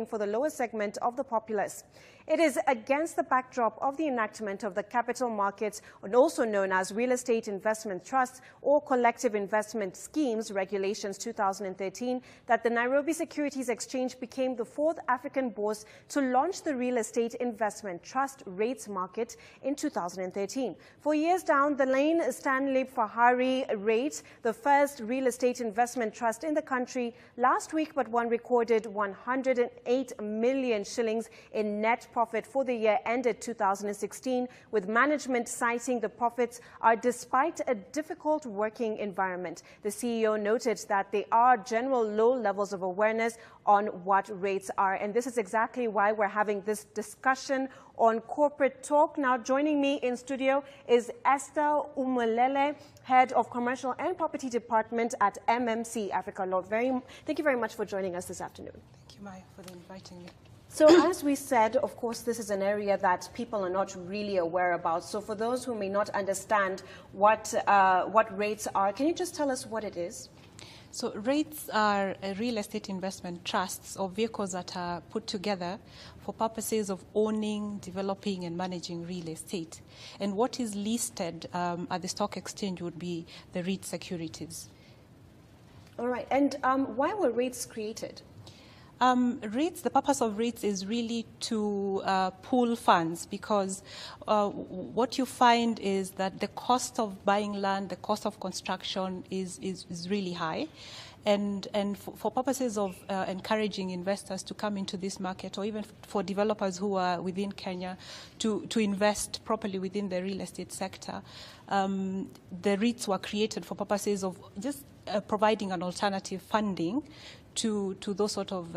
for the lower segment of the populace. It is against the backdrop of the enactment of the Capital Markets, also known as Real Estate Investment Trusts or Collective Investment Schemes Regulations 2013, that the Nairobi Securities Exchange became the fourth African bourse to launch the Real Estate Investment Trust REITs market in 2013. For years down the lane, Stanley Fahari REITs, the first real estate investment trust in the country, last week but one recorded 108 million shillings in net profit for the year ended 2016, with management citing the profits are despite a difficult working environment. The CEO noted that there are general low levels of awareness on what rates are, and this is exactly why we're having this discussion on Corporate Talk. Now, joining me in studio is Esther Omulele, Head of Commercial and Property Department at MMC Africa Law. Thank you very much for joining us this afternoon. Thank you, Maya, for inviting me. So as we said, of course, this is an area that people are not really aware about. So for those who may not understand what rates are, can you just tell us what it is? So REITs are real estate investment trusts or vehicles that are put together for purposes of owning, developing and managing real estate. And what is listed at the stock exchange would be the REIT securities. All right. And why were REITs created? REITs, the purpose of REITs is really to pool funds, because what you find is that the cost of buying land, the cost of construction is really high. And for purposes of encouraging investors to come into this market, or even for developers who are within Kenya to invest properly within the real estate sector, the REITs were created for purposes of just providing an alternative funding to those sort of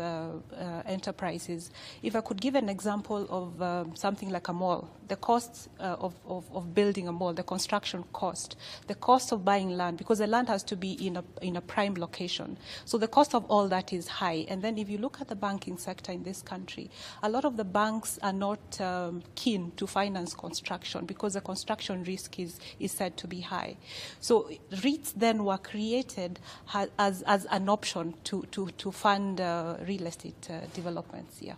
enterprises. If I could give an example of something like a mall, the cost of building a mall, the construction cost, the cost of buying land, because the land has to be in a prime location. So the cost of all that is high. And then if you look at the banking sector in this country, a lot of the banks are not keen to finance construction because the construction risk is said to be high. So REITs then were created as an option to fund real estate developments. Yeah.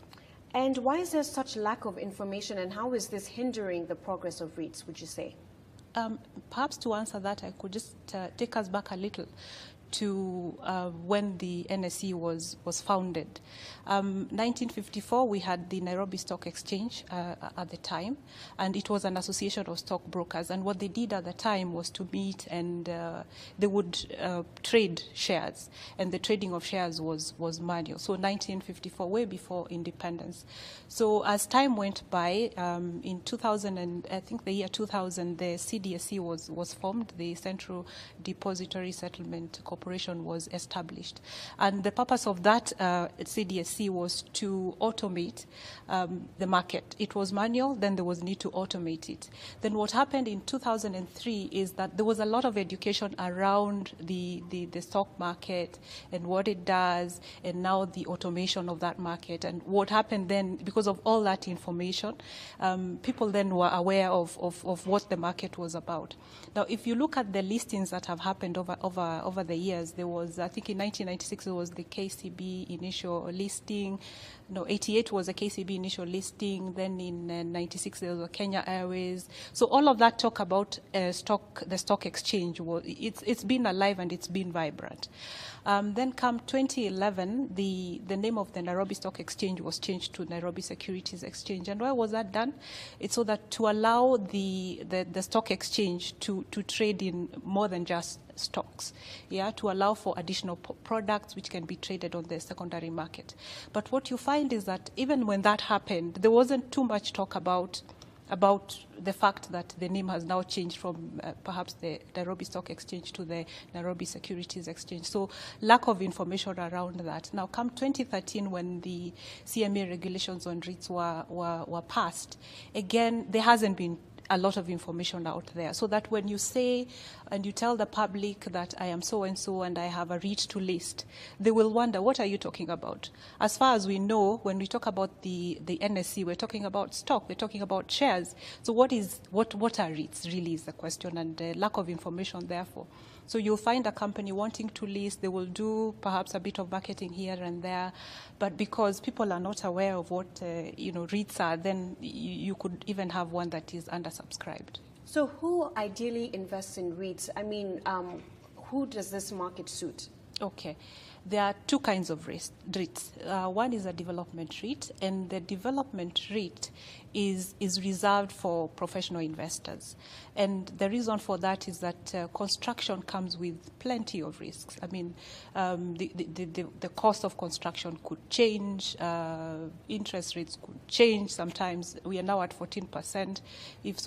And why is there such lack of information, and how is this hindering the progress of REITs, would you say? Perhaps to answer that, I could just take us back a little to when the NSE was founded. 1954, we had the Nairobi Stock Exchange at the time, and it was an association of stockbrokers. And what they did at the time was to meet, and they would trade shares, and the trading of shares was manual. So 1954, way before independence. So as time went by, in 2000, and I think the year 2000, the CDSC was formed, the Central Depository Settlement Corporation was established. And the purpose of that CDSC was to automate the market. It was manual, then there was need to automate it. Then what happened in 2003 is that there was a lot of education around the stock market and what it does, and now the automation of that market. And what happened then, because of all that information, people then were aware of what the market was about. Now, if you look at the listings that have happened over the years, there was, I think in 1996, there was the KCB initial listing. No, 88 was a KCB initial listing. Then in 96, there was a Kenya Airways. So all of that talk about the stock exchange, it's been alive and it's been vibrant. Then come 2011, the name of the Nairobi Stock Exchange was changed to Nairobi Securities Exchange. And why was that done? It's so that to allow the stock exchange to trade in more than just stocks, yeah, to allow for additional products which can be traded on the secondary market. But what you find is that even when that happened, there wasn't too much talk about the fact that the name has now changed from perhaps the Nairobi Stock Exchange to the Nairobi Securities Exchange. So lack of information around that. Now, come 2013, when the CMA regulations on REITs were passed, again, there hasn't been a lot of information out there, so that when you say and you tell the public that I am so-and-so and I have a REIT to list, they will wonder, what are you talking about? As far as we know, when we talk about the NSE, we're talking about stock, we're talking about shares. So what are REITs really is the question, and lack of information, therefore. So you'll find a company wanting to list, they will do perhaps a bit of marketing here and there, but because people are not aware of what REITs are, then you could even have one that is undersubscribed. So who ideally invests in REITs? I mean, who does this market suit? Okay. There are two kinds of REITs. One is a development REIT, and the development REIT is reserved for professional investors. And the reason for that is that construction comes with plenty of risks. I mean, the cost of construction could change, interest rates could change. Sometimes we are now at 14%. If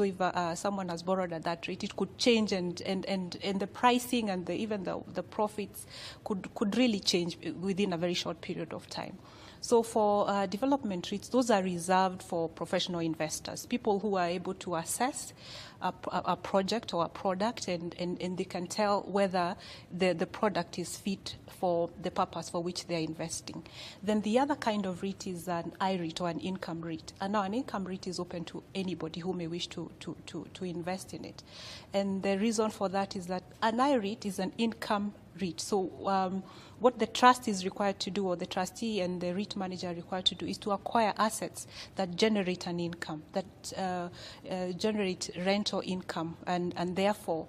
someone has borrowed at that rate, it could change, and the pricing and even the profits could really change within a very short period of time. So for development REITs, those are reserved for professional investors, people who are able to assess a project or a product, and they can tell whether the product is fit for the purpose for which they are investing. Then the other kind of REIT is an IREIT or an income REIT. And now an income REIT is open to anybody who may wish to invest in it. And the reason for that is that an IREIT is an income REIT. So what the trust is required to do, or the trustee and the REIT manager are required to do, is to acquire assets that generate an income, that generate rental income, and therefore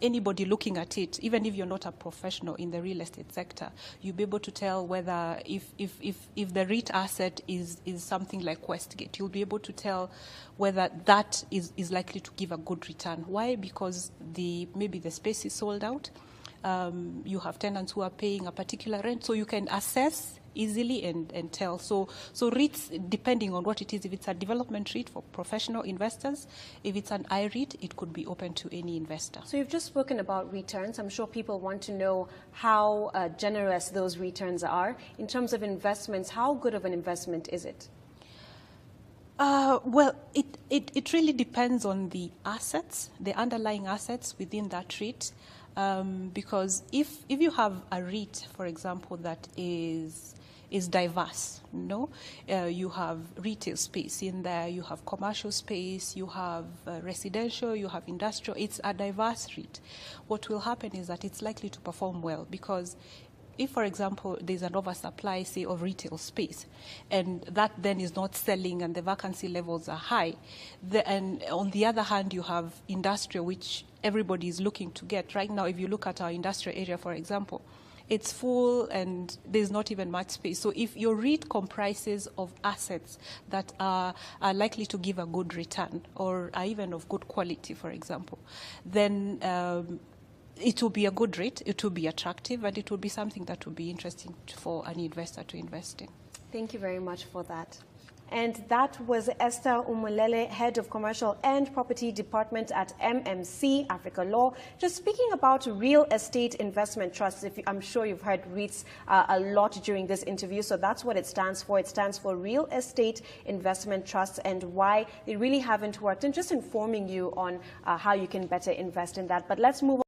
anybody looking at it, even if you're not a professional in the real estate sector, you'll be able to tell whether if the REIT asset is something like Westgate, you'll be able to tell whether that is likely to give a good return. Why? Because maybe the space is sold out. You have tenants who are paying a particular rent, so you can assess easily and tell. So REITs, depending on what it is, if it's a development REIT for professional investors, if it's an IREIT, it could be open to any investor. So you've just spoken about returns. I'm sure people want to know how generous those returns are. In terms of investments, how good of an investment is it? Well, it really depends on the assets, the underlying assets within that REIT. Because if you have a REIT, for example, that is diverse, you have retail space in there, you have commercial space, you have residential, you have industrial, it's a diverse REIT. What will happen is that it's likely to perform well, because if, for example, there's an oversupply, say, of retail space, and that then is not selling and the vacancy levels are high, and on the other hand, you have industrial, which everybody is looking to get. Right now, if you look at our industrial area, for example, it's full and there's not even much space. So if your REIT comprises of assets that are likely to give a good return, or are even of good quality, for example, then it will be a good REIT, it will be attractive, and it will be something that will be interesting for an investor to invest in. Thank you very much for that. And that was Esther Omulele, Head of Commercial and Property Department at MMC, Africa Law, just speaking about real estate investment trusts. I'm sure you've heard REITs a lot during this interview, so that's what it stands for. It stands for Real Estate Investment Trusts, and why they really haven't worked, and just informing you on how you can better invest in that. But let's move on.